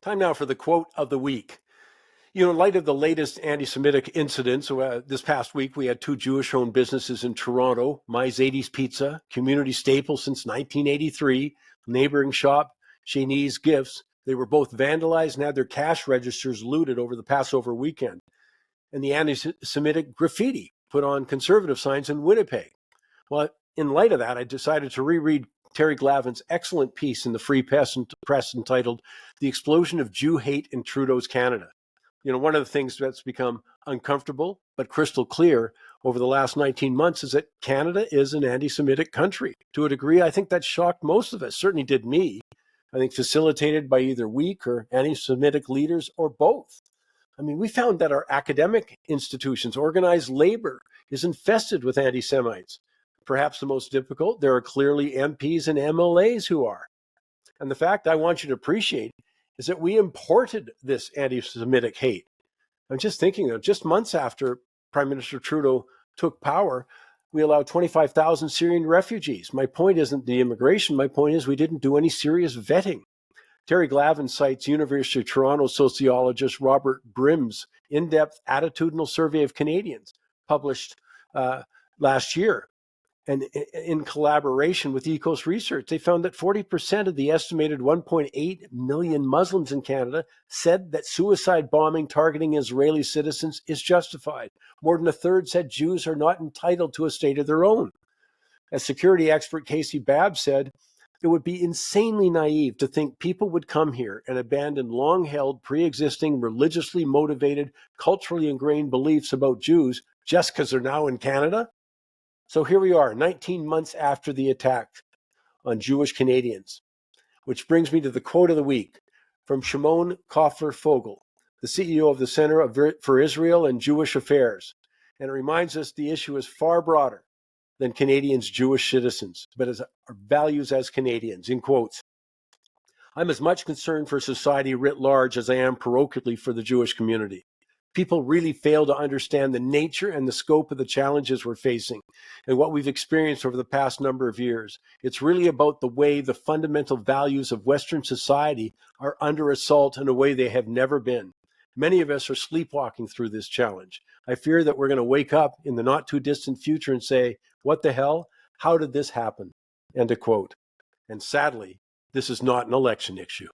Time now for the quote of the week. In light of the latest anti-Semitic incidents, this past week we had two Jewish-owned businesses in Toronto, My Zadie's Pizza, community staple since 1983, neighboring shop, Cheney's Gifts. They were both vandalized and had their cash registers looted over the Passover weekend. And the anti-Semitic graffiti put on conservative signs in Winnipeg. Well, in light of that, I decided to reread Terry Glavin's excellent piece in the Free Press entitled The Explosion of Jew Hate in Trudeau's Canada. One of the things that's become uncomfortable but crystal clear over the last 19 months is that Canada is an anti-Semitic country. To a degree, I think that shocked most of us, certainly did me. I think facilitated by either weak or anti-Semitic leaders or both. We found that our academic institutions, organized labor, is infested with anti-Semites. Perhaps the most difficult, there are clearly MPs and MLAs who are. And the fact I want you to appreciate is that we imported this anti-Semitic hate. I'm just thinking that just months after Prime Minister Trudeau took power, we allowed 25,000 Syrian refugees. My point isn't the immigration. My point is we didn't do any serious vetting. Terry Glavin cites University of Toronto sociologist Robert Brim's in-depth attitudinal survey of Canadians published last year. And in collaboration with Ecos Research, they found that 40% of the estimated 1.8 million Muslims in Canada said that suicide bombing targeting Israeli citizens is justified. More than a third said Jews are not entitled to a state of their own. As security expert Casey Babb said, it would be insanely naive to think people would come here and abandon long-held, pre-existing, religiously motivated, culturally ingrained beliefs about Jews just because they're now in Canada. So here we are, 19 months after the attack on Jewish Canadians, which brings me to the quote of the week from Shimon Kofler-Fogel, the CEO of the Center for Israel and Jewish Affairs. And it reminds us the issue is far broader than Canadians' Jewish citizens, but as our values as Canadians, in quotes. I'm as much concerned for society writ large as I am parochially for the Jewish community. People really fail to understand the nature and the scope of the challenges we're facing and what we've experienced over the past number of years. It's really about the way the fundamental values of Western society are under assault in a way they have never been. Many of us are sleepwalking through this challenge. I fear that we're going to wake up in the not too distant future and say, what the hell? How did this happen? End of quote. And sadly, this is not an election issue.